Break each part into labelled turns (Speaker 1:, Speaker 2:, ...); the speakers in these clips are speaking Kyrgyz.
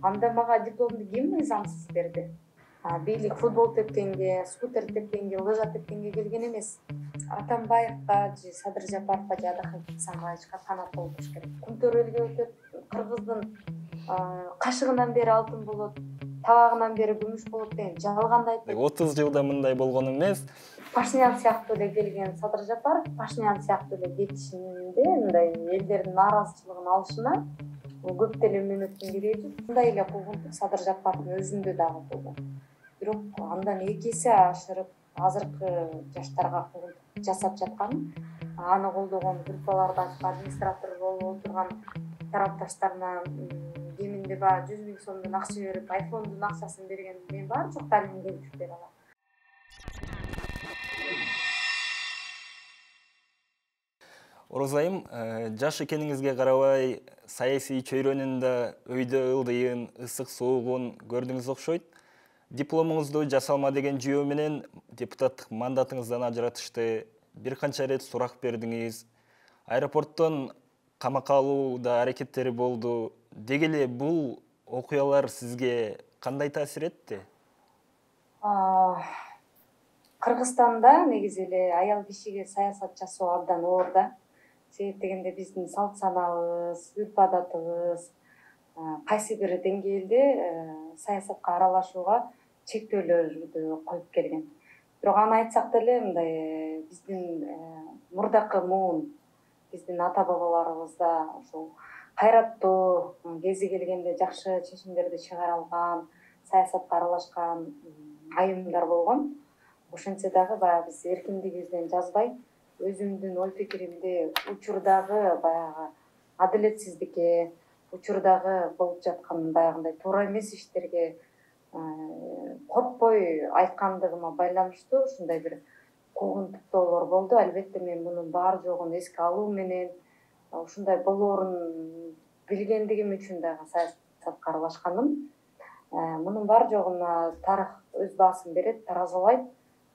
Speaker 1: Анда мага дипломду ким мыйзамсыз берди? Бийлик футбол тепкенге, скутер тепкенге, лыжа тепкенге келген эмес. Атамбаевга же Садыр Жапаровго же Адахан Китсанбаевичке канат болуш керек. Күнтөрөлгө өтөт, кыргыздын кашыгынан бери алтын болот, табагынан бери күмүш болот деген жалганды айтып.
Speaker 2: 30 жылда мындай болгон эмес.
Speaker 1: Пашинян сыяктуу эле келген Садыр Жапаров, Пашинян сыяктуу эле кетишинде мындай элдердин нааразычылыгын алышына көп деле мүнөттүн кереги жок. Мындай эле куугунтук Садыр Жапаровдун өзүндө дагы болгон. Бирок андан 2 эсе ашырып азыркы жаштарга куугунтук жасап жаткан, аны колдогон группаларда администратор болуп отурган тарапташтарына кеминде баягы 100 000 сомдон акча берип, айфондун акчасын берген мен бар жок далилин келтирип бере алам.
Speaker 2: Орозайым, жаш экениңизге карабай, саясий чөйрөнүн да өйдө ылдыйын, ысык суугун көрдүңүз окшойт. Дипломуңузду жасалма деген жүйө менен депутаттык мандатыңыздан ажыратышты. Бир канча рет сурак бердиңиз. Аэропорттон камакка алууда аракеттери болду. Деги эле бул окуялар сизге кандай таасир этти?
Speaker 1: Кыргызстанда негизи эле аял кишиге саясат жасоо абдан оор да. Себеп дегенде биздин салт санабыз, үрп адатыбыз кайсы бир деңгээлде саясатка аралашууга чектөөлөрдү коюп келген. Бирок аны айтсак деле мындай биздин мурдакы муун, биздин ата бабаларыбызда ушул кайраттуу, кези келгенде жакшы чечимдерди чыгара алган, саясатка аралашкан айымдар болгон. Ошентсе дагы баягы биз эркиндигибизден жазбай, өзүмдүн ой пикиримди учурдагы баягы адилетсиздикке, учурдагы болуп жаткан баягындай туура эмес иштерге коркпой айткандыгыма байланыштуу ушундай бир куугунтуктоолор болду. Албетте мен мунун баары жогун эске алуу менен ушундай болоорун билгендигим үчүн дагы саясатка аралашканым. Мунун баары жогуна тарых өз баасын берет, таразалайт.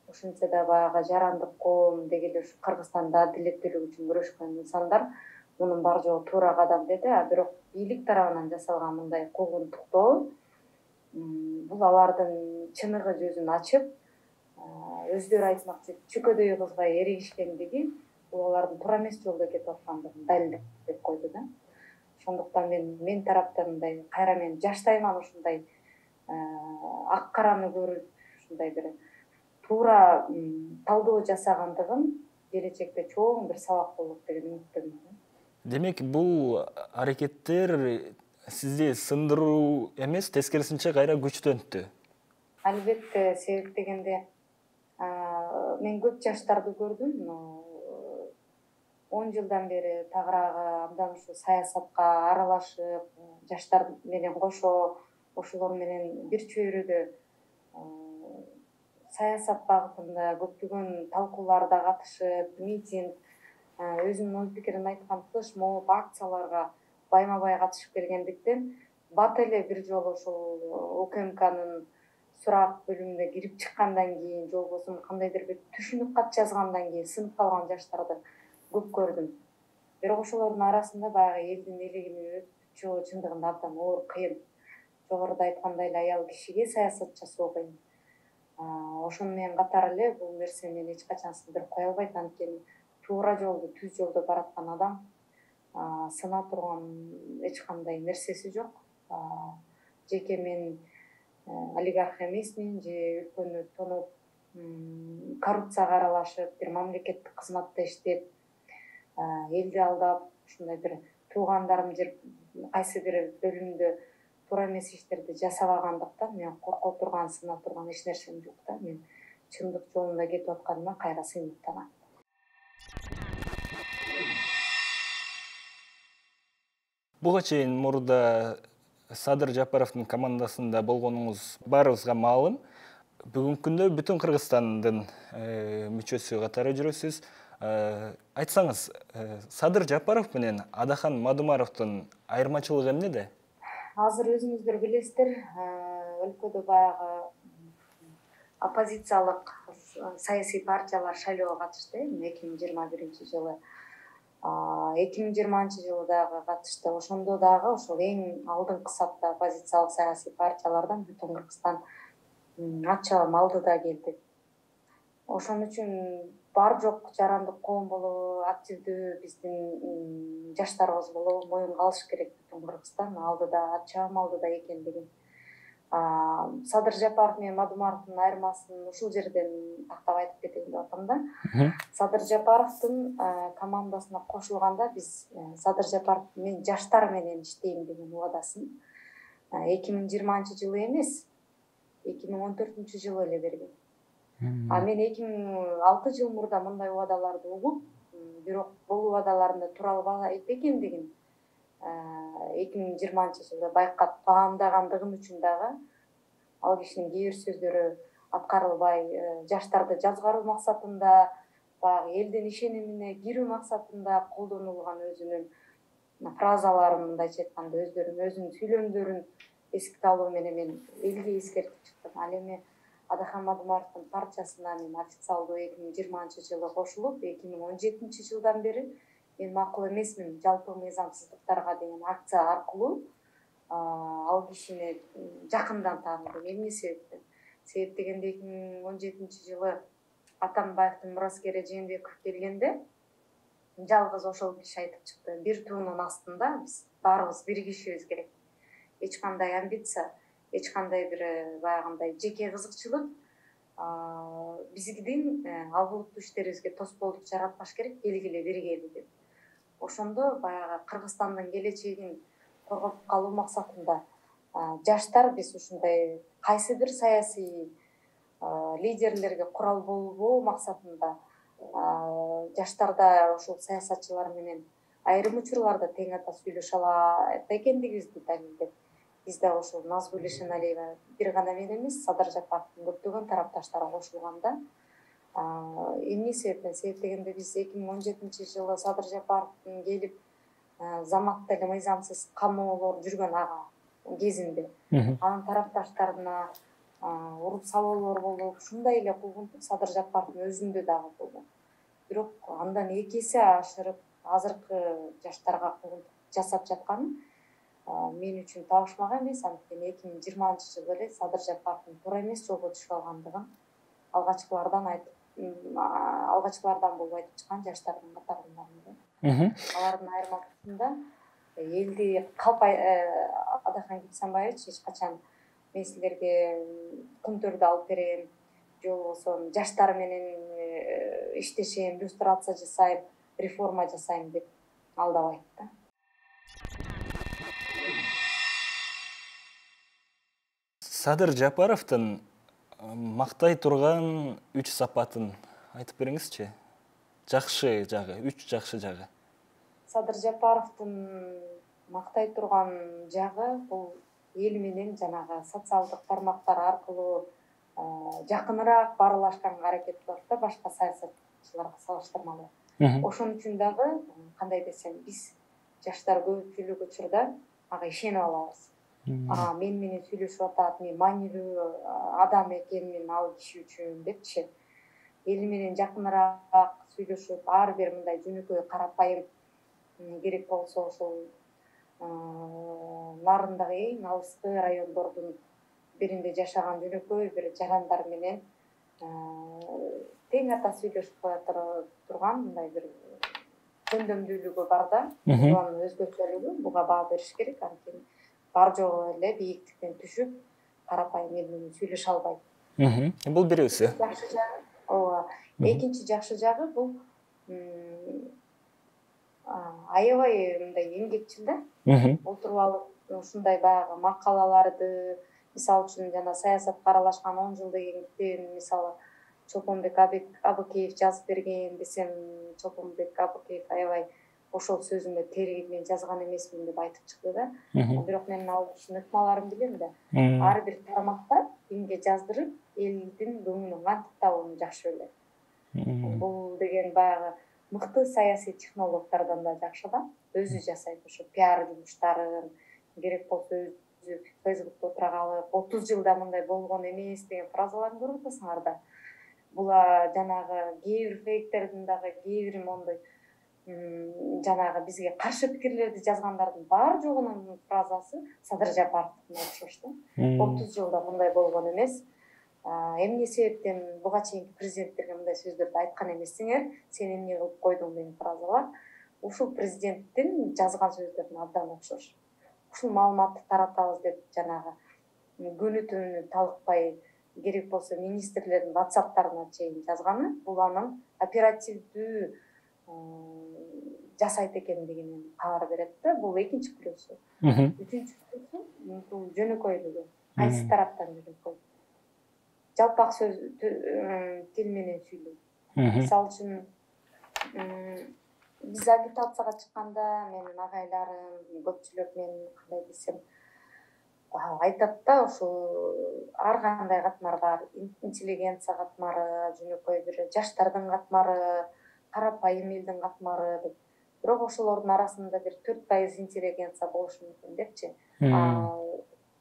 Speaker 1: Ошентсе да баягы жарандык коом деги эле ушу Кыргызстанда адилеттүүлүк үчүн күрөшкөн инсандар мунун баары жогу туура кадам деди. Бирок бийлик тарабынан жасалган мындай куугунтуктоо бул алардын чыныгы жүзүн ачып, өздөрү айтмакчы чүкөдөй кызга эригишкендиги бул алардын туура эмес жолдо кетип аткандыгын далилдеп койду да. Ошондуктан мен тараптан мындай кайра мен жаштайман ушундай ак караны көрүп, ушундай бир туура талдоо жасагандыгым келечекте чоң бир сабак болот деген үмүттөмүн.
Speaker 2: Демек, бул аракеттер сизди сындыруу эмес, тескерисинче кайра күчтөнттү.
Speaker 1: Албетте, себеп дегенде мен көп жаштарды көрдүм. 10 жылдан бери тагыраагы абдан ушу саясатка аралашып, жаштар менен кошо, ошолор менен бир чөйрөдө саясат багытында көптөгөн талкууларда катышып, митинг, өзүнүн ой пикирин айткан флешмоб, акцияларга байма-бай катышып келгендиктен бат эле бир жолу ушул УКМКнын сурак бөлүмүнө кирип чыккандан кийин, же болбосо кандайдыр бир түшүнүк кат жазгандан кийин сынып калган жаштарды көп көрдүм. Бирок ошолордун арасында баягы элдин элегин чыгуу чындыгында абдан оор, кыйын. Жогоруда айткандай эле аял кишиге саясат жасоо кыйын. Ошону менен катар эле бул нерсе мени эч качан сындырып кое албайт. Анткени туура жолду, түз жолдо бараткан адам сына турган эч кандай нерсеси жок. Жеке мен олигарх эмесмин, же өлкөнү тоноп, коррупцияга аралашып, бир мамлекеттик кызматта иштеп, элди алдап, ушундай бир туугандарым же кайсы бир бөлүмдө туура эмес иштерди жасабагандыктан мен корко турган, сына турган эч нерсем жок да. Мен чындык жолунда кетип атканыма кайра сыймыктанам.
Speaker 2: Буга чейин мурда Садыр Жапаровдун командасында болгонуңуз баарыбызга маалым. Бүгүнкү күндө бүтүн Кыргызстандын мүчөсү катары жүрөсүз. Айтсаңыз, Садыр Жапаров менен Адахан Мадумаровдун айырмачылыгы эмнеде?
Speaker 1: Азыр өзүңүздөр билесиздер, өлкөдө баягы оппозициялык саясий партиялар шайлоого катышты 2021 жылы. 2020 жылы дагы катышты. Ошондо дагы ошол эң алдыңкы сапта оппозициялык саясий партиялардан Бүтүн Кыргызстан ат алды да келди. Ошон үчүн бар жок жарандык коом болобу, активдүү биздин жаштарыбыз болобу моюнга алыш керек. Бүтүн Кыргызстан алдыда, ат алдыда экендигин. Садыр Жапаров менен Мадумаровдун айырмасын ушул жерден тактап айтып кетейин деп атам да. Садыр Жапаровдун командасына кошулганда биз Садыр Жапаров мен жаштар менен иштейм деген убадасын 2020-жылы эмес, 2014-жылы эле берген. Мен 2006 жыл мурда мындай убадаларды угуп, бирок бул убадаларында тура албай экендигин 2020-жылы байкап таамдагандыгым үчүн дагы ал кишинин кээ бир сөздөрү аткарылбай, жаштарды жазгаруу максатында, баягы элдин ишенимине кирүү максатында колдонулган өзүнүн фразаларын, мындайча айтканда өзүнүн сүйлөмдөрүн эске алуу менен мен элге эскертип чыктым. Ал эми Адахан Мадумаровдун партиясына мен официалдуу 2020-жылы кошулуп, 2017-жылдан бери мен макул эмесмин жалпы мыйзамсыздыктарга деген акция аркылуу ал кишини жакындан тааныдым. Эмне себептен? Себеп дегенде 2017-жылы Атамбаевдин мураскери Жээнбеков келгенде жалгыз ошол киши айтып чыкты. Бир туунун астында биз баарыбыз биригишибиз керек. Эч кандай амбиция, эч кандай бир баягындай жеке кызыкчылык биздин албулуктуу иштерибизге тоскоолдук жаратпаш керек, келгиле биргели деп. Ошондо баягы Кыргызстандын келечегин коргоп калуу максатында жаштар биз ушундай кайсы бир саясий лидерлерге курал болбоо максатында жаштарда ушул саясатчылар менен айрым учурларда тең ата сүйлөшө алат экендигибизди далилдеп, биз да ошол Назгүл Ишеналиева бир гана мен эмес, Садыр Жапаровдун көптөгөн тарапташтары кошулганда эмне себептен? Себеп дегенде биз 2017-жылы Садыр Жапаровдун келип заматта эле мыйзамсыз камоолор жүргөн ага кезинде анын тарапташтарына уруп салуулар болуп, ушундай эле куугунтук Садыр Жапаровдун өзүндө дагы болгон. Бирок андан 2 эсе ашырып азыркы жаштарга куугунтук жасап жатканы мен үчүн табышмак эмес. Анткени 2020-жылы эле Садыр Жапаровдун туура эмес жолго түшүп алгандыгын алгачкылардан болуп айтып чыккан жаштардын катарындамын. Алардын айырмасында элди Адахан Киксанбаевич эч качан мен силерге күнтөрдү алып берем, же болбосо жаштар менен иштешем, иллюстрация жасайм, реформа жасайм деп алдабайт да.
Speaker 2: Садыр Жапаровдун мактай турган 3 сапатын айтып бериңизчи. Жакшы жагы, 3 жакшы жагы.
Speaker 1: Садыр Жапаровдун мактай турган жагы бул эл менен жанагы социалдык тармактар аркылуу жакыныраак баарлашканга аракет кылат да, башка саясатчыларга салыштырмалуу. Ошон үчүн дагы кандай десем, биз жаштар көпчүлүк учурда ага ишенип алабыз. Мен менен сүйлөшүп атат, мен маанилүү адам экенмин ал киши үчүн депчи. Эл менен жакыныраак сүйлөшүп, ар бир мындай жөнөкөй карапайым керек болсо ошол нарындагы эң алыскы райондордун биринде жашаган жөнөкөй бир жарандар менен тең ата сүйлөшүп коя турган мындай бир көндөмдүүлүгү бар да. Анын өзгөчөлүгү, буга баа бериш керек. Анткени бар жогу эле бийиктиктен түшүп карапайым эл менен сүйлөшө албайт.
Speaker 2: Бул бирөөсү.
Speaker 1: Жакшы жагы, ооба. Экинчи жакшы жагы бул аябай мындай эмгекчил да. Отуруп алып ушундай баягы макалаларды, мисалы үчүн жана саясатка аралашкан 10 жыл деген китебин мисалы Чолпонбек Абыкеев жазып берген десем, Чолпонбек Абыкеев аябай ошол сөзүмө тергеп мен жазган эмесмин деп айтып чыкты да. Бирок мен ал кишинин ыкмаларын билем да. Ар бир тармакта кимге жаздырып, элдин көңүлүн кантип табууну жакшы билет. Бул деген баягы мыкты саясий технологтордон да жакшы да. Өзү жасайт ошо пиар жумуштарын, керек болсо өзү Фейсбукта отура калып, 30 жылда мындай болгон эмес деген фразаларын көрүп атасыңар да. Бул жанагы кээ бир фейктердин дагы кээ бир мондой жанагы бизге каршы пикирлерди жазгандардын баары жогунун фразасы Садыр Жапаровдун окшош да. 30 жылда мындай болгон эмес. Эмне себептен буга чейинки президенттерге мындай сөздөрдү айткан эмессиңер, сен эмне кылып койдуң деген фразалар ушул президенттин жазган сөздөрүнө абдан окшош. Ушул маалыматты таратабыз деп жанагы күнү түнү талыкпай, керек болсо министрлердин WhatsApp'тарына чейин жазганы бул анын оперативдүү жасайт экендигинен кабар берет да. Бул экинчи плюсу. Үчүнчү плюсу бул жөнөкөйлүгү. Кайсы тараптан жөнөкөй? Жалпак сөз тил менен сүйлөйт. Мисалы үчүн биз агитацияга чыкканда менин агайларым көпчүлүк мен кандай десем айтат да, ушул ар кандай катмар бар. Интеллигенция катмары, жөнөкөй бир жаштардын катмары, карапайым элдин катмары деп. Бирок ошолордун арасында бир 4% интеллигенция болушу мүмкүн депчи.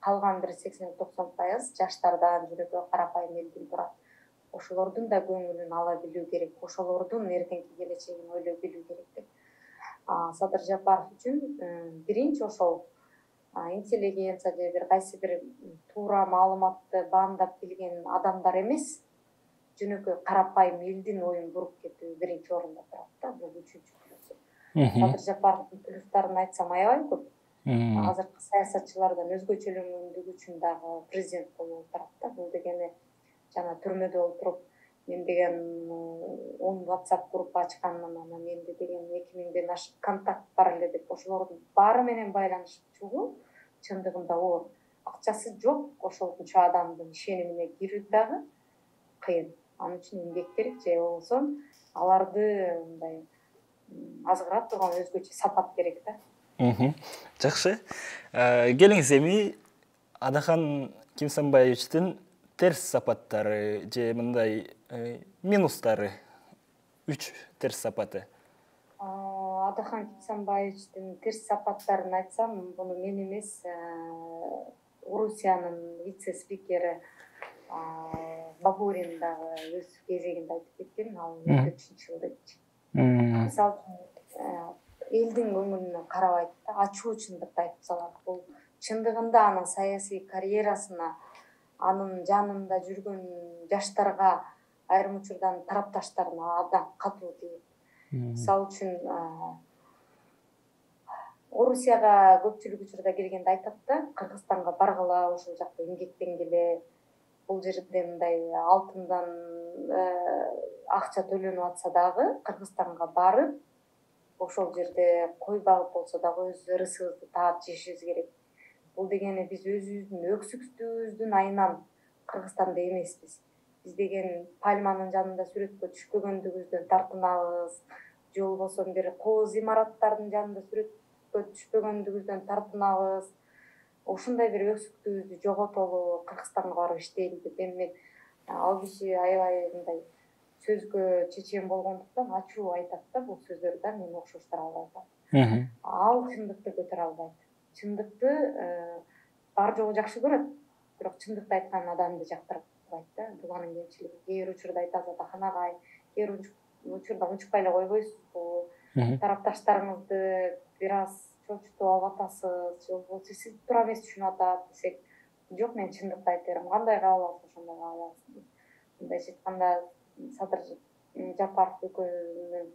Speaker 1: Калган бир 80-90% жаштардан, жөнөкөй карапайым элдин турат. Ошолордун да көңүлүн ала билүү керек. Ошолордун эртеңки келечегин ойлой билүү керек деп. Садыр Жапаров үчүн биринчи ошол интеллигенция же бир кайсы бир туура маалыматты баамдап билген адамдар эмес, жөнөкөй карапайым элдин оюн буруп кетүү биринчи орунда турат да. Бул үчүнчү плюсу. Садыр Жапаровдун плюстарын айтсам аябай көп. Азыркы саясатчылардан өзгөчөлөнгөндүгү үчүн дагы президент болуп турат да. Бул дегени жана түрмөдө отуруп мен деген 10 WhatsApp группа ачканмын, анан менде деген 2000ден ашык контакт бар эле деп ошолордун баары менен байланышып чыгуу чындыгында оор. Акчасы жок ошончо адамдын ишенимине кирүү дагы кыйын. Анын үчүн эмгек керек, же болбосо аларды мындай азгыра турган өзгөчө сапат керек да.
Speaker 2: Жакшы. Келиңиз эми Адахан Кимсанбаевичтин терс сапаттары же мындай минустары, 3 терс сапаты.
Speaker 1: Адахан Кимсанбаевичтин терс сапаттарын айтсам, буну мен эмес, Орусиянын вице-спикери Бабурин дагы өз кезегинде айтып кеткен, ал 2003-жылы. Мисалы үчүн элдин көңүлүнө карабайт да, ачуу чындыкты айтып салат. Бул чындыгында анын саясий карьерасына, анын жанында жүргөн жаштарга, айрым учурдан тарапташтарына абдан катуу тийет. Мисалы үчүн Орусияга көпчүлүк учурда келгенде айтат да, Кыргызстанга баргыла, ошол жакта эмгектенгиле. Бул жерде мындай алтындан акча төлөнүп атса дагы Кыргызстанга барып, ошол жерде кой багып болсо дагы өз ырысыбызды таап жешибиз керек. Бул дегени биз өзүбүздүн өксүктүгүбүздүн айынан Кыргызстанда эмеспиз. Биз деген пальманын жанында сүрөткө түшпөгөндүгүбүздөн тартынабыз, же болбосо бир кооз имараттардын жанында сүрөткө түшпөгөндүгүбүздөн тартынабыз. Ушундай бир өксүктүгүбүздү жоготолу, Кыргызстанга барып иштейли деп. Эми ал киши аябай мындай сөзгө чечен болгондуктан ачуу айтат да бул сөздөрдү, да мен окшоштура албайм. Ал чындыкты көтөрө албайт. Чындыкты бар жогу жакшы көрөт, бирок чындыкты айткан адамды жактырбайт да. Бул анын кемчилиги. Кээ бир учурда айтат Атаханагай, кээ бир учурда унчукпай эле койбойсузбу? Тарапташтарыңызды бир аз чочутуп алып атасыз, же болбосо сиз туура эмес түшүнүп атат десек, жок, мен чындыкты айта берем. Кандай кабыл алса ошондой кабыл алсын. Мындайча айтканда Садыр Жапаров экөөнүн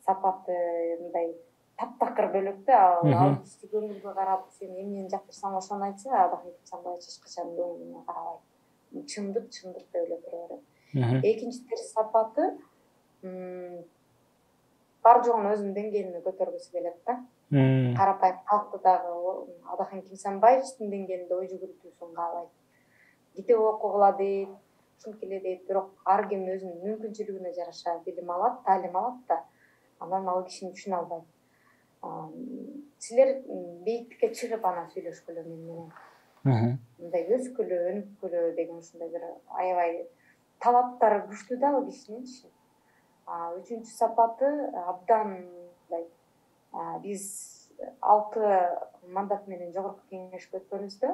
Speaker 1: сапаты мындай таптакыр бөлөк да. Ал киши көңүлгө карап, сен эмнени жактырсаң ошону айтса, Адахан Кимсанбаевич эч качан көңүлүнө карабайт. Чындык деп эле тура берет. Экинчи терс сапаты бар жогун өзүнүн деңгээлине көтөргүсү келет да. Карапайым калкты дагы Адахан Кимсанбаевичтин деңгээлинде ой жүгүртүүсүн каалайт. Китеп окугула дейт, ушинтип эле дейт, бирок ар ким өзүнүн мүмкүнчүлүгүнө жараша билим алат, таалим алат да, анан ал кишини түшүнө албайт. Силер бийиктикке чыгып анан сүйлөшкүлө мен менен. Мындай өскүлө, өнүккүлө деген ушундай бир аябай талаптары күчтүү да ал кишининчи. Үчүнчү сапаты абдан мындай биз 6 мандат менен жогорку кеңешке өткөнүбүздө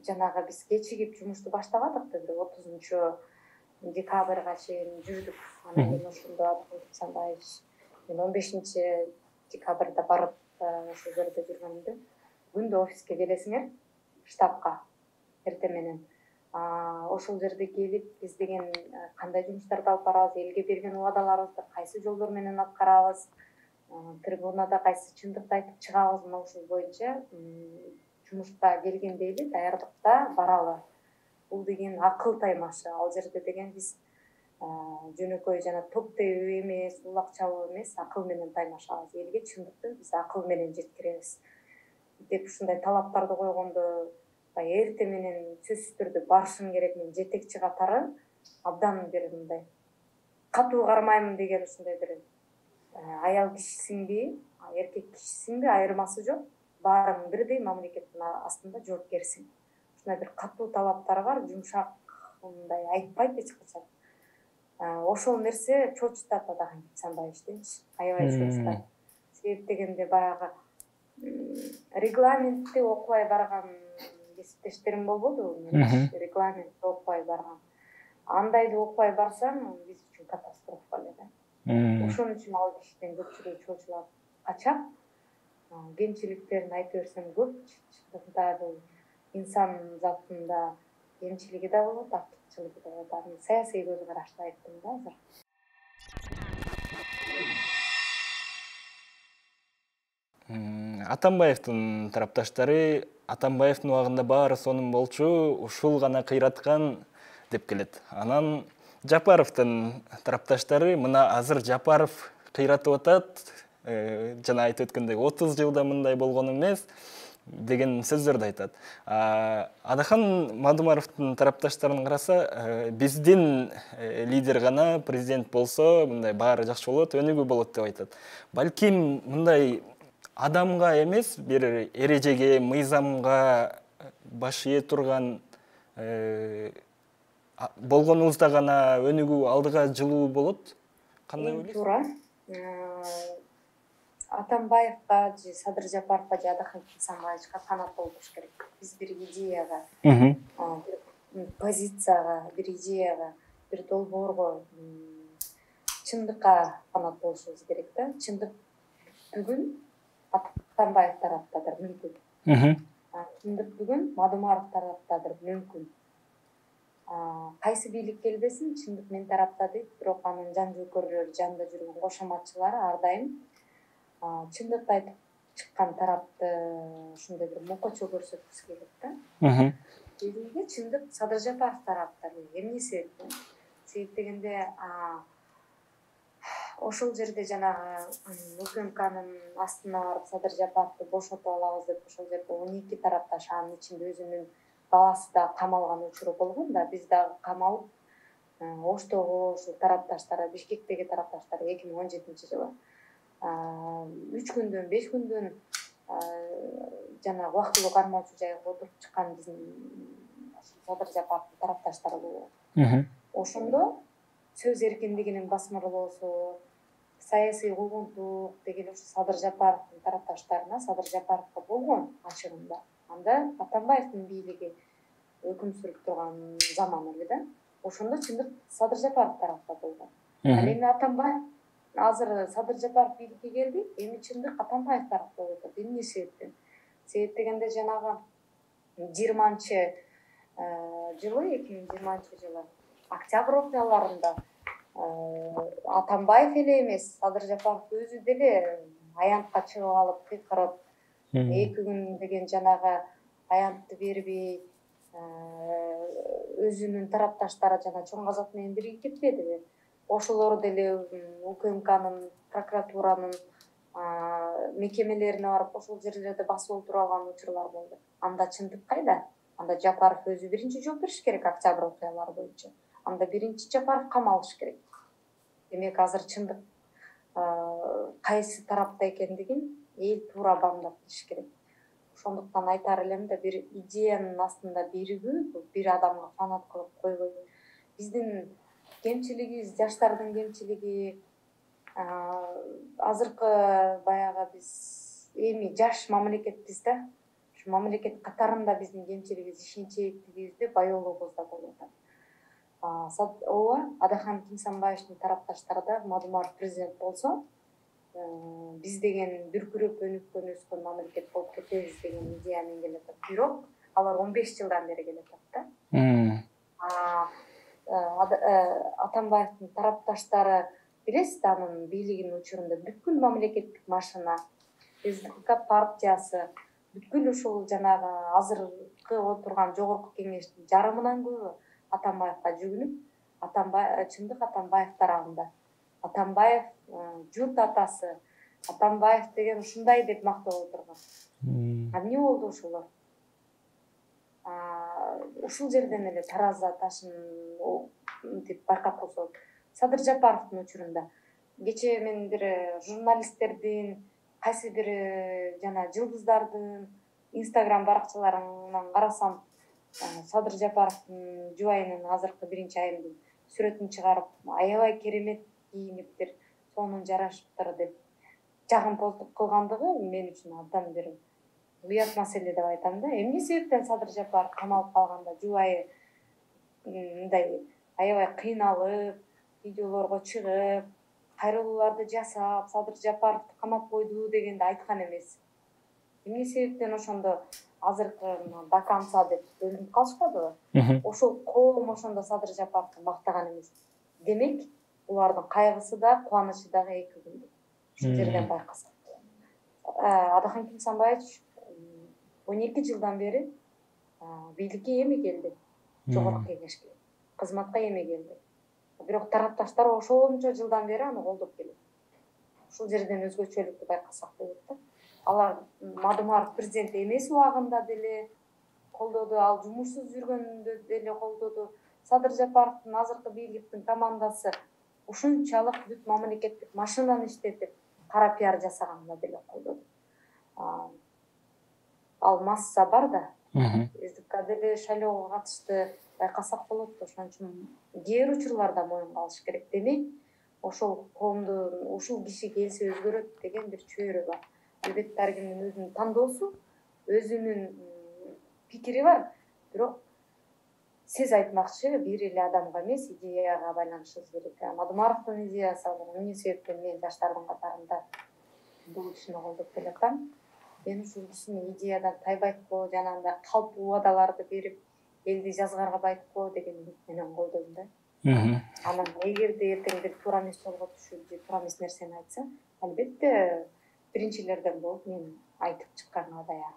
Speaker 1: жанагы биз кечигип жумушту баштабадык да, бир 30 декабрга чейин жүрдүк. Анан кийин ошондо Абдрахман Кесенбаевич мен 15 декабрда барып ошол жерде жүргөндө күндө офиске келесиңер, штабка эртең менен. Ошол жерде келип биз деген кандай жумуштарды алып барабыз, элге берген убадаларыбызды кайсы жолдор менен аткарабыз, трибунада кайсы чындыкты айтып чыгабыз, мына ушул боюнча жумушка келгенде эле даярдыкта баралы. Бул деген акыл таймашы. Ал жерде деген биз жөнөкөй жана топ тебүү эмес, улак чабуу эмес, акыл менен таймашабыз. Элге чындыкты биз акыл менен жеткиребиз деп ушундай талаптарды койгондо эртең менен сөзсүз түрдө барышым керек, мен жетекчи катары абдан бир мындай катуу кармаймын деген ушундай бир аял кишисиңби, эркек кишисиңби айырмасы жок. Баарын бирдей мамлекеттин астында жоопкерсиң. Ушундай бир катуу талаптары бар, жумшак, мындай айтпайт эч качан. Ошол нерсе чочутат Абдрахман Кесенбаевичтенчи, аябай чочутат. Себеп дегенде баягы регламентти окубай барган кесиптештерим болбодубу? Мен регламентти окубай баргам. Андайды окубай барсаң, биз үчүн катастрофа эле да. Ошон үчүн ал кишиден көпчүлүгү чочулап качат. Кемчиликтерин айта берсем көп. Чындыгында бул инсан затында кемчилиги да болот, артыкчылыгы да болот. Мен саясий көз карашты айттым да азыр.
Speaker 2: Атамбаевдин тарапташтары Атамбаевдин убагында баары сонун болчу, ушул гана кыйраткан деп келет. Анан Жапаровдун тарапташтары мына азыр Жапаров кыйратып атат, жана айтып өткөндөй 30 жылда мындай болгон эмес деген сөздөрдү айтат. Адахан Мадумаровдун тарапташтарын караса, биздин лидер гана президент болсо, мындай баары жакшы болот, өнүгүү болот деп айтат. Балким мындай адамга эмес, бир эрежеге, мыйзамга баш ээ турган болгонубузда гана өнүгүү алдыга жылуу болот. Кандай ойлойсуз?
Speaker 1: Туура. Атамбаевга же Садыр Жапаровго же Адахан Кесенбаевичке канат болбош керек. Биз бир идеяга, бир позицияга, бир идеяга, бир долбоорго, чындыкка канат болушубуз керек да. Чындык бүгүн Атамбаев тараптадыр мүмкүн. Чындык бүгүн Мадумаров тараптадыр мүмкүн. Кайсы бийлик келбесин, чындык мен тарапта дейт, бирок анын жан жөөкөрлөрү, жанында жүргөн кошоматчылары ар дайым чындыкты айтып чыккан тарапты ушундай бир мокочо көрсөткүсү келет да. Элге чындык Садыр Жапаров тарапта. Эмне себептен? Себеп дегенде ошол жерде жанагы УКМКнын астына барып Садыр Жапаровду бошотуп алабыз деп ошол жерде 12 тарапташ, анын ичинде өзүнүн баласы да камалган учуру болгон да. Биз дагы камалып Оштогу ушул тарапташтар, Бишкектеги тарапташтар 2017-жылы 3 күндөн 5 күндөн жана убактылуу кармоочу жайга отуруп чыккан биздин Садыр Жапаровдун тарапташтары болгон. Ошондо сөз эркиндигинин басмырлоосу, саясий куугунтук деген ушу Садыр Жапаровдун тарапташтарына, Садыр Жапаровго болгон ачыгында. Анда Атамбаевдин бийлиги өкүм сүрүп турган заман эле да. Ошондо чындык Садыр Жапаров тарапта болгон. Ал эми Атамбаев азыр Садыр Жапаров бийликке келди, эми чындык Атамбаев тарапта болуп атат. Эмне себептен? Себеп дегенде жанагы 20-жылы 2020-жылы октябрь окуяларында Атамбаев эле эмес, Садыр Жапаров өзү деле аянтка чыгып алып кыйкырып, 2 күн деген жанагы аянтты бербей, өзүнүн тарапташтары жана чоң казак менен бирге кетпедиби? Ошолор деле УКМКнын, прокуратуранын мекемелерине барып ошол жерлерде басып отуруп алган учурлар болду. Анда чындык кайда? Анда Жапаров өзү биринчи жооп бериш керек октябрь окуялары боюнча. Анда биринчи Жапаров камалыш керек. Демек азыр чындык кайсы тарапта экендигин эл туура баамдап билиш керек. Ошондуктан айтар элем да, бир идеянын астында биригүү, бир адамга фанат кылып койбой. Биздин кемчилигибиз, жаштардын кемчилиги, азыркы баягы биз эми жаш мамлекетпиз да. Ушу мамлекет катарында биздин кемчилигибиз, ишенчээктигибизде, баяоолугубузда болуп атат. ооба, Адахан Кинсанбаевдин тарапташтары да Мадумаров президент болсо, биз деген дүркүрөп өнүккөн өскөн мамлекет болуп кетебиз деген идея менен келатат. Бирок алар 15 жылдан бери келатат да. Атамбаевдин тарапташтары билесиз да, анын бийлигинин учурунда бүткүл мамлекеттик машина, СДК партиясы, бүткүл ушул жанагы азыркы отурган жогорку кеңештин жарымынан көбү Атамбаевга жүгүнүп, чындык Атамбаев тарабында. Атамбаев журт атасы, Атамбаев деген ушундай деп мактап отурган. Эмне болду ошолор? Ушул жерден эле тараза ташын деп байкап койсок, Садыр Жапаровдун учурунда кечээ мен бир журналисттердин, кайсы бир жана жылдыздардын Instagram баракчаларынан карасам, Садыр Жапаровдун жубайынын азыркы 1-айымдын сүрөтүн чыгарып, аябай керемет кийиниптир, сонун жарашыптыр деп жагымпоздук кылгандыгы мен үчүн абдан бир уят маселе деп айтам да. Эмне себептен Садыр Жапаров камалып калганда жубайы мындай аябай кыйналып, видеолорго чыгып, кайрылууларды жасап, Садыр Жапаровду камап койду дегенди айткан эмес. Эмне себептен ошондо азыркы до конца деп бөлүнүп калышпадыбы? Ошол коом ошондо Садыр Жапаровду мактаган эмес. Демек, улардын кайгысы да, кубанычы дагы эки күндүк. Ушул жерден байкасак. Адахан Кинсанбаевич 12 жылдан бери бийликке эми келди, жогорку кеңешке кызматка эми келди. Бирок тарапташтар ошончо жылдан бери аны колдоп келет. Ушул жерден өзгөчөлүктү байкасак болот да. Алар Мадумаров президент эмес убагында деле колдоду, ал жумушсуз жүргөндө деле колдоду. Садыр Жапаровдун азыркы бийликтин командасы ушунчалык бүт мамлекеттик машинаны иштетип, кара пиар жасаганда деле колдоду. Ал масса бар да. СДК деле шайлоого катышты, байкасак болот да. Ошон үчүн кээ бир учурларда моюнга алыш керек. Демек, ошол коомдун ушул киши келсе өзгөрөт деген бир чөйрө бар. Албетте ар кимдин өзүнүн тандоосу, өзүнүн пикири бар. Бирок сиз айтмакчы, бир эле адамга эмес, идеяга байланышыбыз керек. Мадумаровдун идеясы эмне себептен мен жаштардын катарында бул кишини колдоп келатам. Мен ушул кишини идеядан тайбайт-го, жанагындай калп убадаларды берип, элди жазгарга байт-го деген менен колдойм да. Анан эгерде эртең бир туура эмес жолго түшүп, же туура эмес нерсени айтса, албетте биринчилерден болуп мен айтып чыкканга даяр.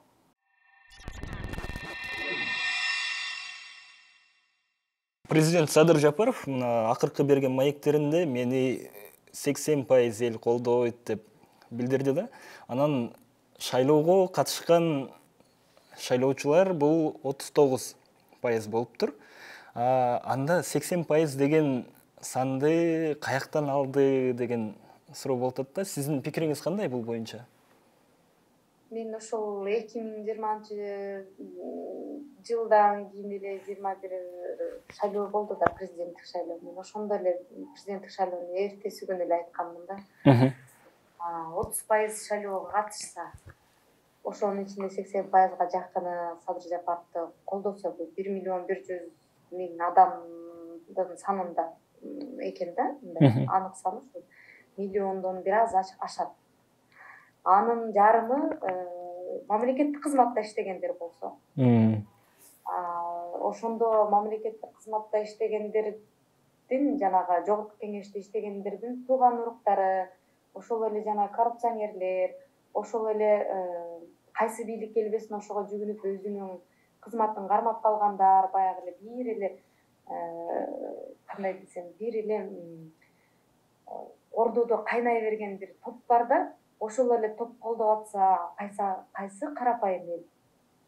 Speaker 2: Президент Садыр Жапаров мына акыркы берген маектеринде мени 80% эл колдойт деп билдирди да. Анан шайлоого катышкан шайлоочулар бул 39% болуптур. Анда 80% деген санды каяктан алды деген суроо болуп атат да. Сиздин пикириңиз кандай бул боюнча?
Speaker 1: Мен ошол 2020 жылдан кийин эле 21 шайлоо болду да, президенттик шайлоо. Мен ошондо эле президенттик шайлоонун эртеси күнү эле айтканмын да. 30% шайлоого катышса, ошонун ичинде 80%га жакыны Садыр Жапаровду колдосо, бул 1.100.000 адамдын санында экен да. Анык сан ушул миллиондон бир аз ашат. Анын жарымы мамлекеттик кызматта иштегендер болсо, ошондо мамлекеттик кызматта иштегендердин, жанагы жогорку кеңеште иштегендердин тууган уруктары, ошол эле жана коррупционерлер, ошол эле кайсы бийлик келбесин ошого жүгүнүп өзүнүн кызматын кармап калгандар, баягы эле бир эле кандай десем, бир эле ордодо кайнай берген бир топ бар да. Ошол эле топ колдоп атса, кайсы карапайым эл?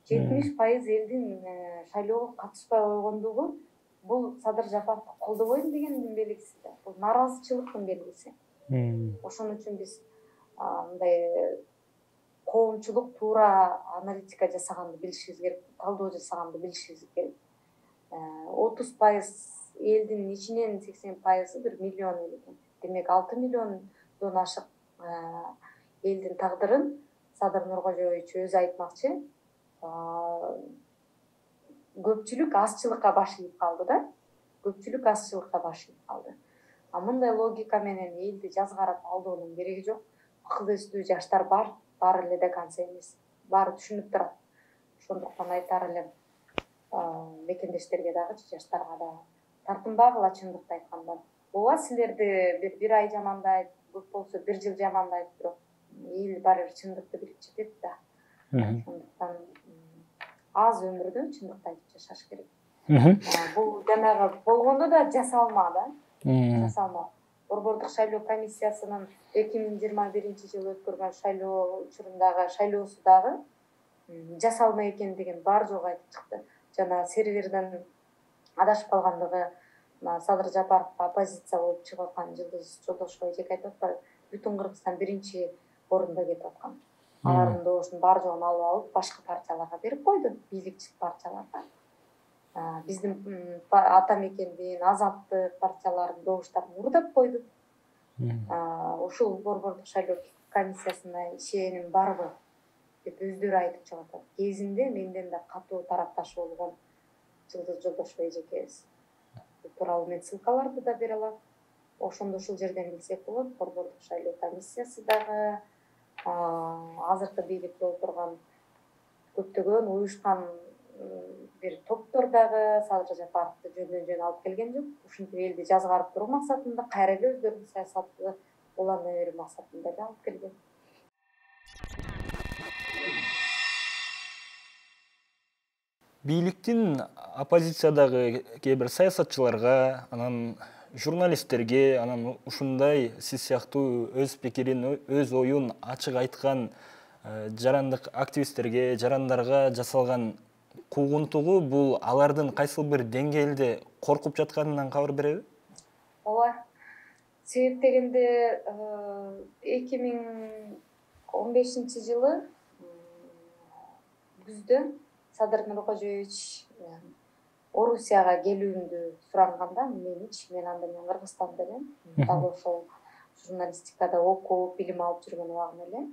Speaker 1: 70% элдин шайлоого катышпай койгондугу бул Садыр Жапаровду колдобойм дегендин белгиси да. Бул нааразычылыктын белгиси. Ошон үчүн биз мындай коомчулук туура аналитика жасаганды билишибиз керек, талдоо жасаганды билишибиз керек. 30% элдин ичинен 80% 1 миллион эл экен. Демек 6 миллиондон ашык элдин тагдырын Садыр Нуркожоевич өзү айтмакчы, көпчүлүк азчылыкка баш ийип калды да. көпчүлүк азчылыкка баш ийип калды. Мындай логика менен элди жазгарып алдоонун кереги жок. Акыл эстүү жаштар бар, баары эле до конца эмес, баары түшүнүп турат. Ошондуктан айтар элем, мекендештерге дагычы, жаштарга дагы тартынбагыла чындыкты айтканда. Ооба, силерди бир ай жамандайт, көп болсо 1 жыл жамандайт, бирок эл баары бир чындыкты билип жетет да. Ошондуктан аз өмүрдө чындыкты айтып жашаш керек. Бул жанагы болгондо да жасалма да. Жасалма. Борбордук шайлоо комиссиясынын 2021-жылы өткөргөн шайлоо учурундагы шайлоосу дагы жасалма экендигин бар жок айтып чыкты. Жана серверден адашып калгандыгы, Садыр Жапаровго оппозиция болуп чыгып аткан Жылдыз Жолдошева эжеке айтып атпайбы, бүтүн Кыргызстан 1-орунда кетип аткан. Алардын добушунун бар жогун алып башка партияларга берип койду, бийликчил партияларга. Биздин ата мекендин, Азаттык партияларынын добуштарын уурдап койду. Ушул борбордук шайлоо комиссиясына ишеним барбы деп өздөрү айтып чыгып атат. Кезинде менден да катуу тарапташ болгон Жылдыз Жолдошева эжекебиз. Бул тууралуу мен ссылкаларды да бере алам. Ошондо ушул жерден билсек болот, борбордук шайлоо комиссиясы дагы, азыркы бийликте отурган көптөгөн уюшкан бир топтор дагы Садыр Жапаровду жөндөн-жөн алып келген жок. Ушинтип элди жазгарып туруу максатында, кайра эле өздөрүнүн саясаты улана берүү максатында эле алып келген.
Speaker 2: Бийликтин оппозициядагы кээ бир саясатчыларга, анан журналисттерге, анан ушундай сиз сыяктуу өз пикирин, өз оюн ачык айткан жарандык активисттерге, жарандарга жасалган куугунтугу бул алардын кайсыл бир деңгээлде коркуп жатканынан кабар береби?
Speaker 1: Ооба. Себеп дегенде 2015-жылы күздө Садыр Нуркожоевич Орусияга келүүмдү суранганда, мен анда Кыргызстанда элем. Дагы ошол журналистикада окуп, билим алып жүргөн убагым эле.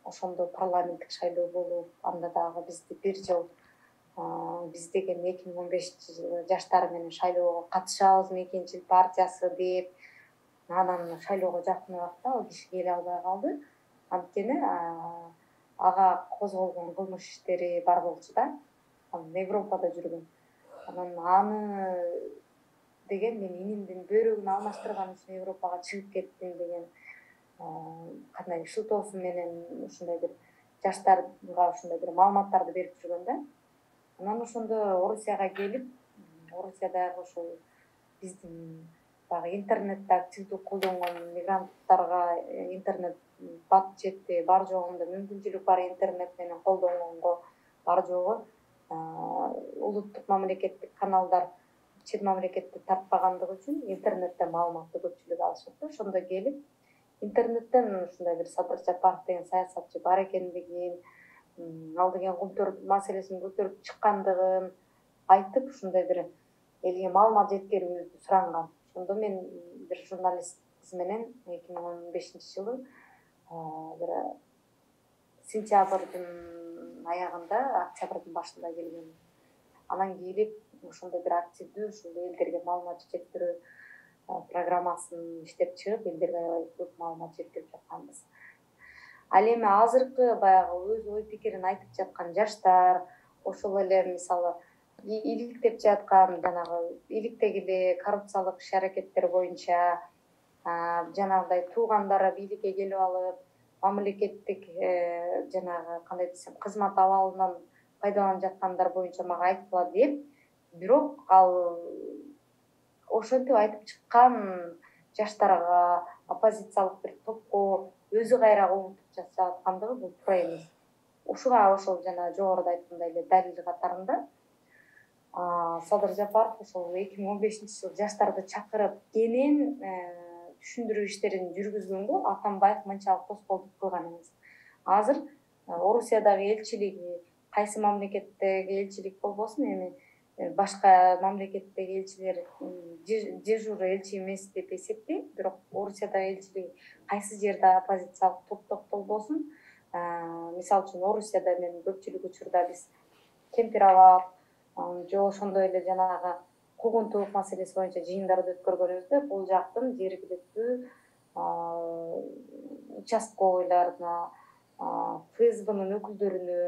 Speaker 1: Ошондо парламенттик шайлоо болуп, анда дагы бизди 1 жыл биз деген 2015-жылы жаштар менен шайлоого катышабыз, Мекенчил партиясы деп, анан шайлоого жакын убакта ал киши келе албай калды. Анткени ага козголгон кылмыш иштери бар болчу да. Анан Европада жүргөн. Анан аны деген мен инимдин бөйрөгүн алмаштырган үчүн Европага чыгып кеттим деген кандай шылтоосу менен ушундай бир жаштарга ушундай бир маалыматтарды берип жүргөн да. Анан ошондо Орусияга келип, Орусиядагы ошол биздин баягы интернетте активдүү колдонгон мигранттарга интернет бат жетти, бар жогунда мүмкүнчүлүк бар интернет менен колдонгонго бар жогу улуттук мамлекеттик каналдар чет мамлекетти тартпагандыгы үчүн интернеттен маалыматты көпчүлүк алышат да. Ошондо келип интернеттен ушундай бир Садыр Жапаров деген саясатчы бар экендигин, ал деген кумтөр маселесин көтөрүп чыккандыгын айтып, ушундай бир элге маалымат жеткирүүбүздү суранган. Ошондо мен бир журналист кыз менен 2015-жылы бир сентябрдын аягында, октябрдын башында келген. Анан келип, ошондой бир активдүү ушул элдерге маалымат жеткирүү программасын иштеп чыгып, элдерге аябай көп маалымат жеткирип жатканбыз. Ал эми азыркы баягы өз ой пикирин айтып жаткан жаштар, ошол эле мисалы иликтеп жаткан жанагы иликтеги эле коррупциялык иш-аракеттер боюнча жанагындай туугандары бийликке келип алып, мамлекеттик жанагы кандай десем, кызмат абалынан пайдаланып жаткандар боюнча мага айткыла деп, бирок ал ошентип айтып чыккан жаштарга, оппозициялык бир топко өзү кайра куугунтук жасап аткандыгы бул туура эмес. Ушуга ошол жана жогоруда айткандай эле далил катарында Садыр Жапаров ошол 2015-жылы жаштарды чакырып кенен түшүндүрүү иштерин жүргүзгөнгө Атамбаев мынчалык тоскоолдук кылган эмес. Азыр Орусиядагы элчилиги, кайсы мамлекеттеги элчилик болбосун, эми башка мамлекеттеги элчилер дежур элчи эмес деп эсептейм, бирок Орусиядагы элчилик кайсы жерде оппозициялык топ токтолбосун, мисалы үчүн Орусияда мен көпчүлүк учурда биз Кемпир Абад же ошондой эле жанагы куугунтук маселеси боюнча жыйындарды өткөргөнүбүздө бул жактын жергиликтүү участковыйларына, ФСБнын өкүлдөрүнө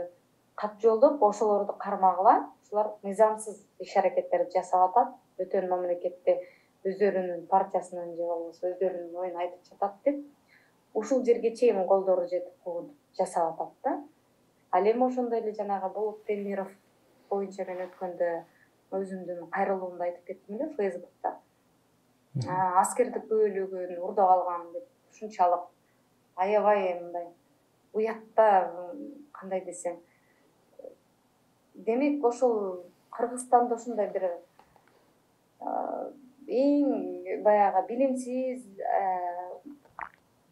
Speaker 1: кат жолдоп ошолорду кармагыла, ушулар мыйзамсыз иш аракеттерди жасап атат, бөтөн мамлекетте өздөрүнүн партиясынын же болбосо өздөрүнүн оюн айтып жатат деп ушул жерге чейин колдору жетип куугунтук жасап атат да. Ал эми ошондой эле жанагы Болот Темиров боюнча мен өткөндө өзүмдүн кайрылуумду айтып кеттим эле Фейсбукта. Аскерди бөлүгүн урдап алган деп ушунчалык аябай мындай уятта, кандай десем, демек ошол Кыргызстанда ушундай бир эң баягы билимсиз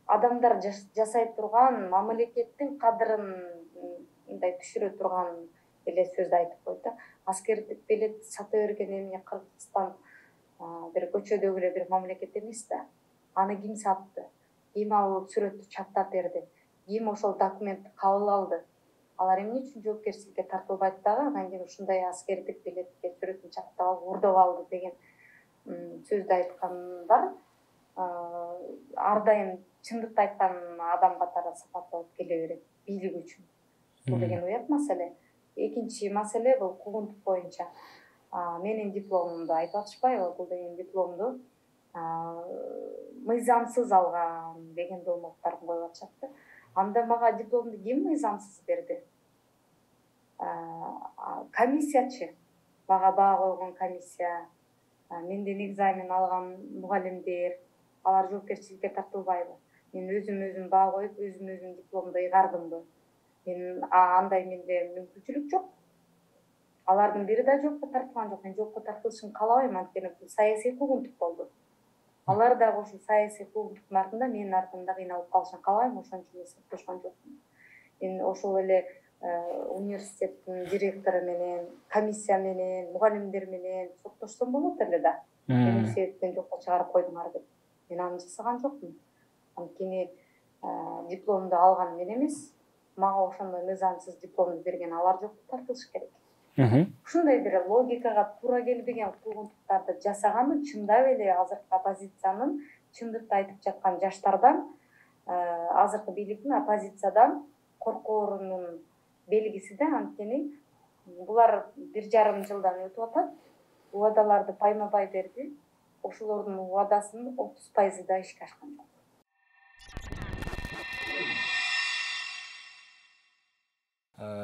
Speaker 1: адамдар жасай турган мамлекеттин кадырын мындай түшүрө турган эле сөздү айтып койду да. Аскердик билет сата берген эмне Кыргызстан бир көчөдөгү эле бир мамлекет эмес да. Аны ким сатты? Ким ал сүрөттү чаптап берди? Ким ошол документти кабыл алды? Алар эмне үчүн жоопкерчиликке тартылбайт дагы? Анан кийин ушундай аскердик билетке сүрөтүн чаптап алып урдап алды деген сөздү айткандар ар дайым чындыкты айткан адам катары сапатталып келе берет бийлик үчүн. Бул деген уят маселе. Экинчи маселе бул куугунтук боюнча менин дипломумду айтып атышпайбы? Бул деген дипломду мыйзамсыз алган деген долмоотторун коюп атышат да. Анда мага дипломду ким мыйзамсыз берди? Комиссиячы. Мага баа койгон комиссия, менден экзамен алган мугалимдер, алар жоопкерчиликке тартылбайбы? Мен өзүм баа коюп, өзүм дипломду ыйгардымбы? Андай менде мүмкүнчүлүк жок. Алардын бири да жоопко тартылган жок. Мен жоопко тартылышын каалабайм, анткени бул саясий куугунтук болду. Алар дагы ушул саясий куугунтуктун артында менин артымда кыйналып калышын каалабайм, ошон үчүн соттошкон жокмун. Мен ошол эле университеттин директору менен, комиссия менен, мугалимдер менен соттошсом болот эле да. Эмне себептен жокко чыгарып койдуңар деп. Мен аны жасаган жокмун. Анткени дипломду алган мен эмес, мага ошондой мыйзамсыз дипломду берген алар жоопко тартылышы керек. Ушундай бир логикага туура келбеген куугунтуктарды жасаганы чындап эле азыркы оппозициянын чындыкты айтып жаткан жаштардан, азыркы бийликтин оппозициядан коркоорунун белгиси да. Анткени булар 1,5 жылдан өтүп атат. Убадаларды пайма-пай берди. Ошолордун убадасынын 30% да ишке ашкан жок.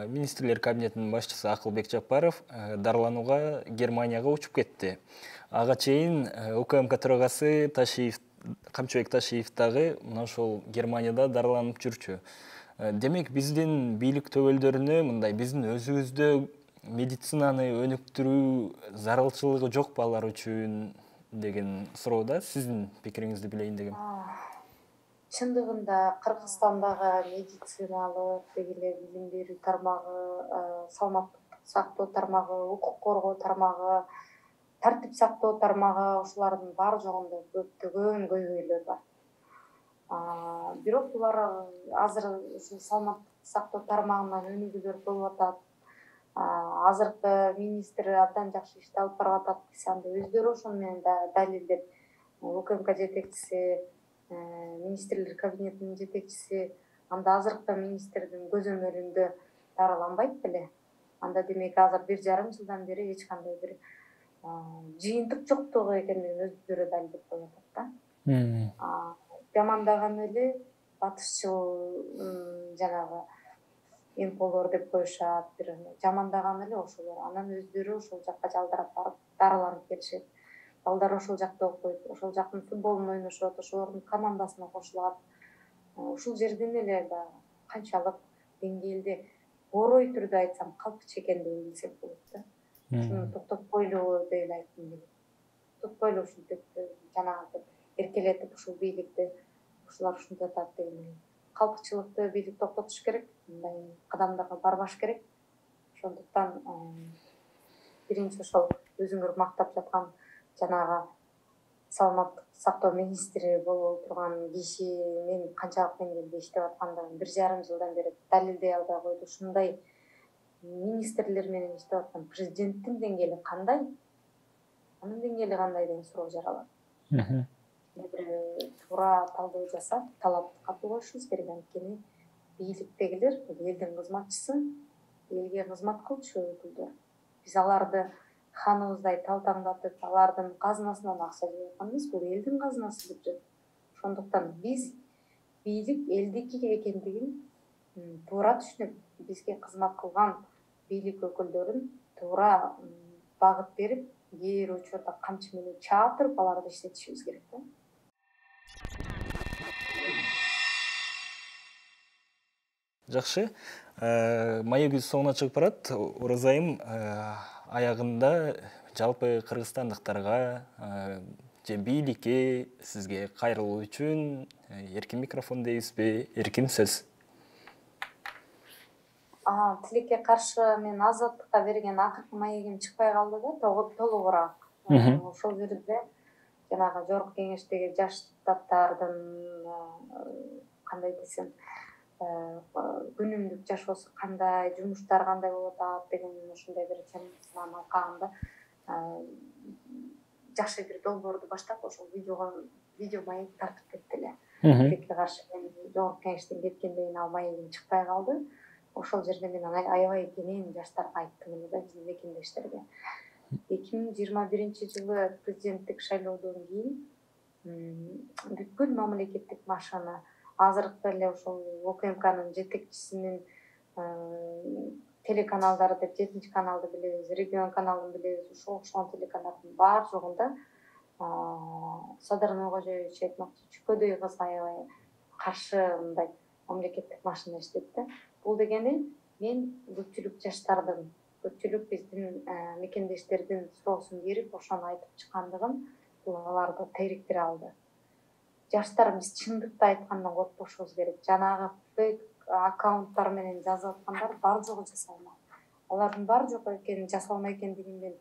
Speaker 2: Министрлер кабинетинин башчысы Акылбек Жапаров дарыланууга Германияга учуп кетти. Ага чейин УКМК төрагасы Камчыбек Ташиев дагы мына ошол Германияда дарыланып жүрчү. Демек биздин бийлик төбөлдөрүнө мындай биздин өзүбүздө медицинаны өнүктүрүү зарылчылыгы жокпу алар үчүн деген суроо сиздин пикириңизди билейин дегем.
Speaker 1: Чындыгында Кыргызстандагы медициналык эле билим берүү тармагы, саламаттык сактоо тармагы, укук коргоо тармагы, тартип сактоо тармагы ушулардын баары жогунда көптөгөн көйгөйлөр бар. Бирок булар азыр ушул саламаттык сактоо тармагынан өнүгүүлөр болуп атат. Азыркы министр абдан жакшы ишти алып барып атат десе, анда өздөрү ошону менен далилдеп, УКМК жетекчиси, министрлер кабинетинин жетекчиси, анда азыркы министрдин көзөмөлүндө дарыланбайт беле. Анда демек азыр 1,5 жылдан бери эч кандай бир жыйынтык жоктугу экендигин өздөрү далилдеп коюп атат да. Жамандаган эле батышчыл жанагы эмполор деп коюшат, бир жамандаган эле ошолор. Анан өздөрү ошол жакка жалдырап барып дарыланып келишет. Балдар ошол жакта окуйт, ошол жактын футболун ойношот, ошолордун командасына кошулат. Ушул жерден эле канчалык деңгээлде орой түрдө айтсам калпчы экендигин билсек болот да. Ушуну токтотпойлу деп айткым келет. Токтотпойлу ушинтип жанагы эркелетип ушул бийликти ушулар ушинтип атат деген. Калпчылыкты бийлик токтотуш керек, мындай кадамдарга барбаш керек. Ошондуктан биринчи ошол өзүңөр мактап жаткан жанагы саламаттык сактоо министри боло турган киши мен канчалык деңгээлде иштеп аткандыгын 1,5 жылдан бери далилдей албай койду. Ушундай министрлер менен иштеп аткан президенттин деңгээли кандай? анын деңгээли кандай деген суроо жаралат. Туура талдоо жасап, талапты катуу коюшубуз керек. Анткени бийликтегилер элдин кызматчысы, элге кызмат кылчу өкүлдөр. Биз аларды ханыбыздай талтаңдатып, алардын казынасынан акча жеп аткан эмес, бул элдин казынасы бюджет. Ошондуктан биз бийлик элдики экендигин туура түшүнүп, бизге кызмат кылган бийлик өкүлдөрүн туура багыт берип, кээ бир учурда камчы менен чаап туруп аларды иштетишибиз керек да.
Speaker 2: Жакшы. Маегибиз соңуна чыгып барат. Оразайым аягында жалпы кыргызстандыктарга же бийликке сизге кайрылуу үчүн эркин микрофон дейбизби, эркин сөз.
Speaker 1: Тилекке каршы мен Азаттыкка берген акыркы маегим чыкпай калды да, толугураак. Ошол жерде жанагы жогорку кеңештеги жаш депутаттардын кандай десем, күнүмдүк жашоосу кандай, жумуштар кандай болуп атат деген ошондой бир теманын алкагында жакшы бир долбоорду баштап, ошол видео маек тартып кетти эле. Тилекке каршы мен жогорку кеңештен кеткенден кийин ал маегим чыкпай калды. Ошол жерде мен аябай кенен жаштарга айттым эле да, биздин мекендештерге. 2021 президенттик шайлоодон кийин бүткүл мамлекеттик машина, азыркы эле ошол ОКМКнын жетекчисинин телеканалдары деп 7 каналды билебиз, регион каналын билебиз, ошол окшогон телеканалдын баар жогунда Садыр Нуркожоевич айтмакчы, чүкөдөй кызга аябай каршы мындай мамлекеттик машина иштейт да. Бул дегени мен көпчүлүк жаштардын, көпчүлүк биздин мекендештердин суроосун берип, ошону айтып чыккандыгым бул аларды териктире алды. Жаштар, биз чындыкты айткандан коркпошубуз керек. Жанагы фейк аккаунттар менен жазып аткандар бар жогу жасалма. Алардын бар жок экенин, жасалма экендигин мен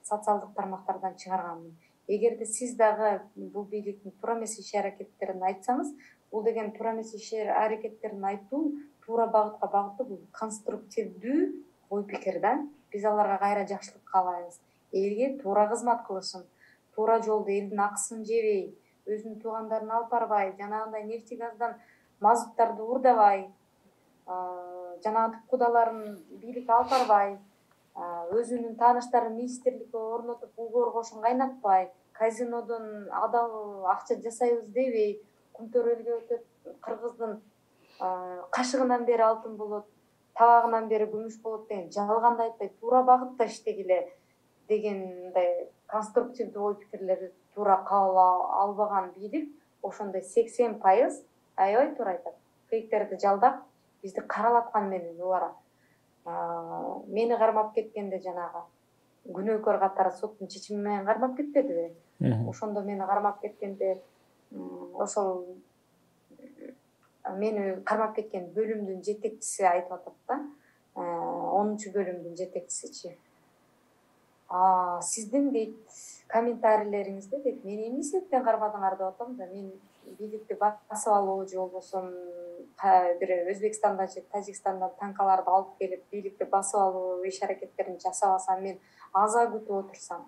Speaker 1: социалдык тармактардан чыгарганмын. Эгерде сиз дагы бул бийликтин туура эмес иш-аракеттерин айтсаңыз, бул деген туура эмес иш-аракеттерин айтуу туура багытка багыттуу, бул конструктивдүү ой пикир да. Биз аларга кайра жакшылык каалайбыз. Элге туура кызмат кылышын, туура жолдо элдин акысын жебей, өзүнүн туугандарын алып барбай, жанагындай нефти газдан мазуттарды уурдабай, жанагы кудаларын бийликке алып барбай, өзүнүн тааныштарын министрликке орнотуп, улгор кошун кайнатпай, казинодон адал акча жасайбыз дебей, Кумтөрөлгө өтөт, кыргыздын кашыгынан бери алтын болот, табагынан бери күмүш болот деген жалганды айтпай, туура багытта иштегиле деген мындай конструктивдүү ой пикирлерди туура кабыл албаган бийлик ошондой 80% аябай туура айтат. Фейктерди жалдап, бизди каралаткан менен убара. Мени кармап кеткенде жанагы күнөөкөр катары соттун чечими менен кармап кетпедиби? Ошондо мени кармап кеткенде ошол мени кармап кеткен бөлүмдүн жетекчиси айтып атат да, 10-бөлүмдүн жетекчисичи. Сиздин дейт комментарийлериңизде дейт, мени эмне себептен кармадыңар деп атам да, мен бийликти басып алуу же болбосо бир Өзбекстандан же Тажикстандан танкаларды алып келип бийликти басып алуу иш-аракеттерин жасабасам, мен аза күтүп отурсам,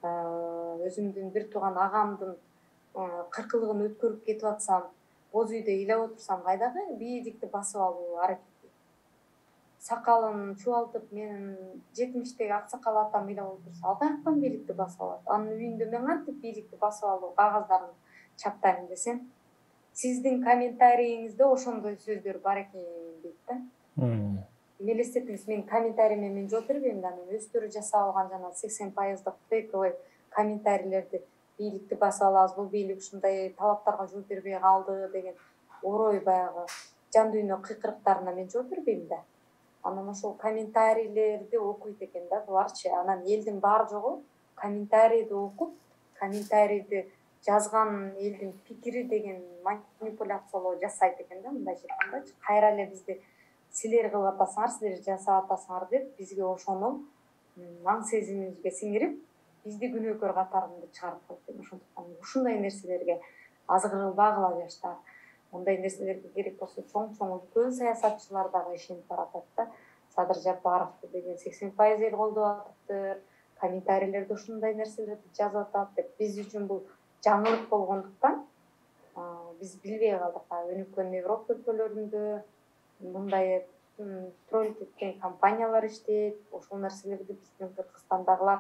Speaker 1: өзүмдүн бир тууган агамдын 40-ылыгын өткөрүп кетип атсам, боз үйдө ыйлап отурсам, кайдагы бийликти басып алуу аракети? Сакалын чубалтып, менин 70-теги аксакал атам ыйлап отурса, ал каяктан бийликти басып алат? Анын үйүндө мен кантип бийликти басып алуу кагаздарын чаптайм десем, сиздин комментарийиңизде ошондой сөздөр бар экен дейт да. Элестетиңиз, менин комментарийиме мен жооп бербейм да, анан өздөрү жасап алган жана 80% фейковый комментарийлерди бийликти басып алабыз, бул бийлик ушундай талаптарга жооп бербей калды деген орой баягы жан дүйнө кыйкырыктарына мен жооп бербейм да. Анан ошол комментарийлерди окуйт экен да буларчы. Анан элдин баары жогу комментарийди окуп, комментарийди жазган элдин пикири деген манипуляциялоо жасайт экен да, мындайча айткандачы. Кайра эле бизди силер кылып атасыңар, силер жасап атасыңар деп бизге ошону аң сезимибизге сиңирип, бизди күнөөкөр катарында чыгарып коет. Ошондуктан ушундай нерселерге азгырылбагыла жаштар. Ондай нерселерге керек болсо чоң үлкөн саясатчылар дагы ишенип баратат да. Садыр Жапаровду деген 80% эл колдоп атыптыр, комментарийлерде ушундай нерселерди жазып атат деп. Биз үчүн бул жаңылык болгондуктан биз билбей калдык. Өнүккөн Европа өлкөлөрүндө мындай троллинг эткен компаниялар иштейт. Ошол нерселерди биздин Кыргызстандагылар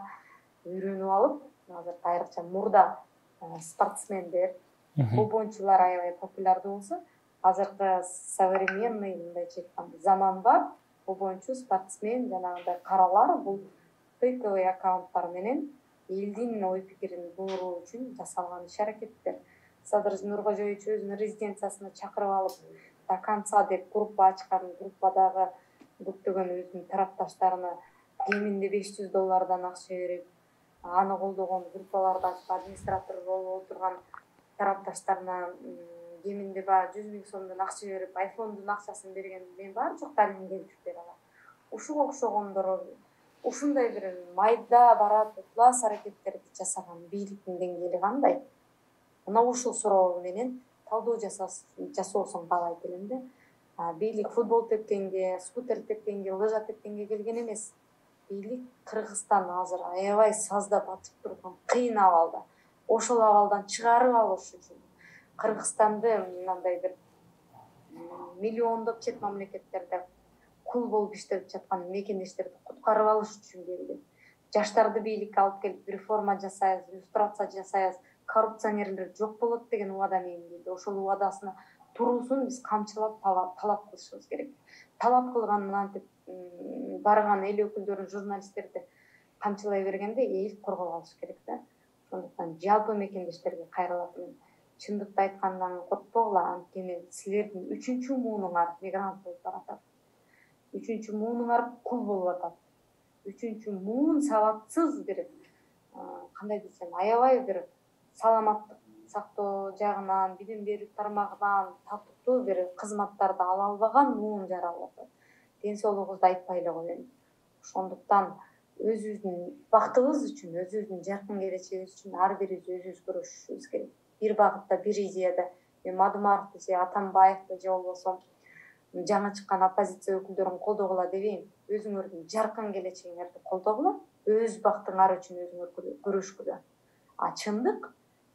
Speaker 1: үйрөнүп алып, азыр айрыкча мурда спортсмендер, бобончулар аябай популярдуу болсо, азыркы современный мындайча айтканда заманбап бобончу, спортсмен, жанагындай каралар бул фейковый аккаунттар менен элдин ой пикирин бууруу үчүн жасалган иш-аракеттер. Садыр Нуркожоевич өзүнүн резиденциясына чакырып алып, до конца деп группа ачкан, группадагы көптөгөн өзүнүн тарапташтарына кеминде $500 акча берип, аны колдогон группаларда администратор болуп отурган тарапташтарына кеминде 100.000 сомдон акча берип, айфондун акчасын берген мен бар жок далилин келтирип бере алам. Ушуга окшогондор ушундай бир майда барат ыплас аракеттерди жасаган бийликтин деңгээли кандай? Мына ушул суроо менен талдоо жасоосун каалайт элем да. Бийлик футбол тепкенге, скутер тепкенге, лыжа тепкенге келген эмес. Бийлик Кыргызстан азыр аябай сазда батып турган кыйын абалда. Ошол абалдан чыгарып алыш үчүн Кыргызстанды мындай бир миллиондоп чет мамлекеттерде кул болуп иштеп жаткан мекендештерди куткарып алыш үчүн келди. Жаштарды бийликке алып келип реформа жасайбыз, иллюстрация жасайбыз, коррупционерлер жок болот деген убада менен келди. Ошол убадасына туруусун биз камчылап талап кылышыбыз керек. Талап кылган мынантип барган эл өкүлдөрүн, журналисттерди камчылай бергенде эл коргоп алыш керек да. Ошондуктан жалпы мекендештерге кайрылат мен. Чындыкты айткандан коркпогула, анткени силердин 3-чү муунуңар мигрант болуп баратат. 3-чү муунуңар кул болуп атат. 3-чү муун сабатсыз бир кандай десем, аябай бир саламаттык сактоо жагынан, билим берүү тармагынан татыктуу бир кызматтарды ала албаган муун жаралып атат. Ден соолугубузду айтпай эле коеюн. Ошондуктан өзүбүздүн бактыбыз үчүн, өзүбүздүн жаркын келечегибиз үчүн ар бирибиз өзүбүз күрөшүшүбүз керек. Бир багытта, бир идеяда Мадумаровду же Атамбаевди же болбосо жаңы чыккан оппозиция өкүлдөрүн колдогула дебейм. Өзүңөрдүн жаркын келечегиңерди колдогула, өз бактыңар үчүн өзүңөр күрөшкүлө. Чындык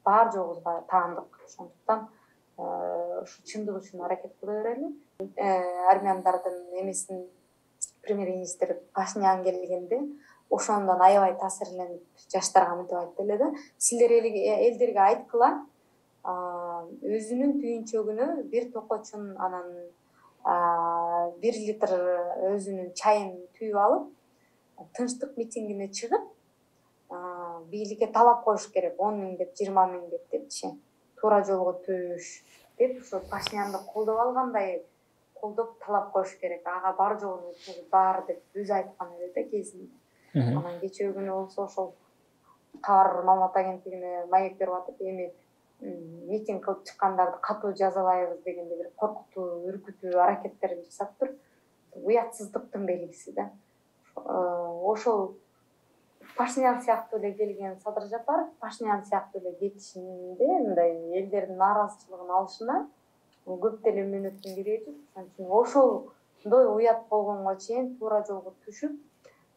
Speaker 1: бар жогубузга таандык. Ошондуктан ушу чындык үчүн аракет кыла берели. Армяндардын эмесин премьер-министр Пашинян келгенде ошондон аябай таасирленип жаштарга мынтип айтты эле да. Силер элдерге айткыла, өзүнүн түйүнчөгүнө бир токочун анан 1 литр өзүнүн чайын түйүп алып, тынчтык митингине чыгып, бийликке талап коюш керек. 10.000 деп, 20.000 депчи. Туура жолго түш деп ошо Пашинянды колдоп алгандай колдоп талап коюш керек. Ага бар жогун бар деп өзү айткан эле да кезинде. Анан кечээ күнү болсо ошол кабар маалымат агенттигине маек берип атып, эми митинг кылып чыккандарды катуу жазалайбыз дегенде бир коркутуу, үркүтүү аракеттерин жасап тур. Уятсыздыктын белгиси да. Ошол Пашинян сыяктуу эле келген Садыр Жапаров Пашинян сыяктуу эле кетишинде мындай элдердин нааразычылыгын алышына көп деле мүнөттүн кереги жок. Ошондой уят болгонго чейин туура жолго түшүп,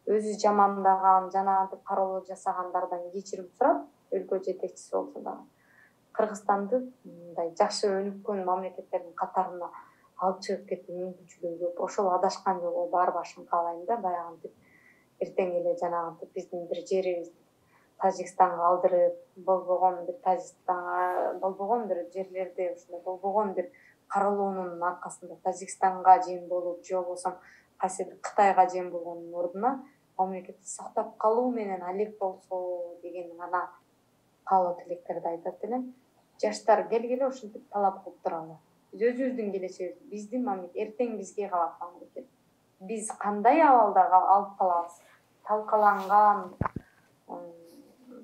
Speaker 1: өзү жамандаган, жанагынтип кароолоо жасагандардан кечирим сурап, өлкө жетекчиси болсо дагы Кыргызстанды мындай жакшы өнүккөн мамлекеттердин катарына алып чыгып кетүү мүмкүнчүлүгү көп. Ошол адашкан жолго барбашын каалайм да, баягынтип эртең эле жанагынтип биздин бир жерибизди Тажикстанга алдырып, болбогон бир жерлерде ушундай болбогон бир кароолоонун аркасында Тажикстанга жем болуп, же болбосо кайсы бир Кытайга жем болгондун ордуна мамлекетти сактап калуу менен алек болсо деген гана каалоо тилектерди айтат элем. Жаштар келгиле ушинтип талап кылып туралы. Биз өзүбүздүн келечегибиз, биздин мамлекет, эртең бизге калат мамлекет. Биз кандай абалда алып калабыз? Талкаланган,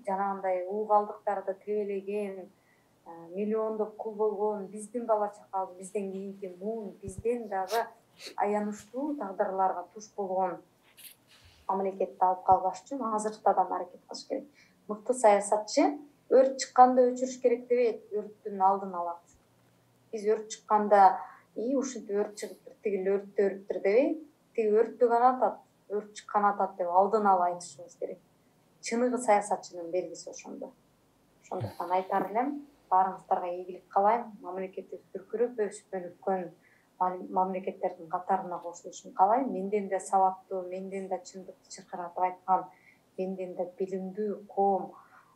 Speaker 1: жанагындай уугалдыктарды тебелеген, миллиондоп кул болгон биздин бала чакабыз, бизден кийинки муун, бизден дагы аянычтуу тагдырларга туш болгон мамлекетти алып калбаш үчүн азыртадан аракет кылыш керек. Мыкты саясатчы өрт чыкканда өчүрүш керек дебейт, өрттүн алдын алат. Биз өрт чыкканда ушинтип өрт чыгып тигил өрттөрүптүр дебей, тиги өрттү гана атат, өрт чыккан атат деп алдын ала айтышыбыз керек. чыныгы саясатчынын белгиси ошондо. Ошондуктан айтар элем, баарыңыздарга ийгилик каалайм, мамлекетибиз дүркүрөп өсүп өнүккөн мамлекеттердин катарына кошулушун каалайм. Менден да сабаттуу, менден да чындыкты чыркыратып айткан, менден да билимдүү коом,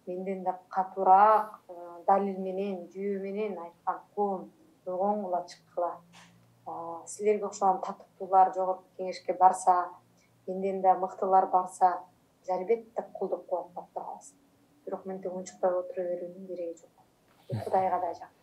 Speaker 1: менден да катуураак далил менен, жүйө менен айткан коом койгонгула чыккыла. Силерге окшогон татыктуулар жогорку кеңешке барса, менден да мыктылар барса, биз албетте кулдук кубаттап турабыз. Бирок мынтип унчукпай отура берүүнүн кереги жок. Кудайга да жак.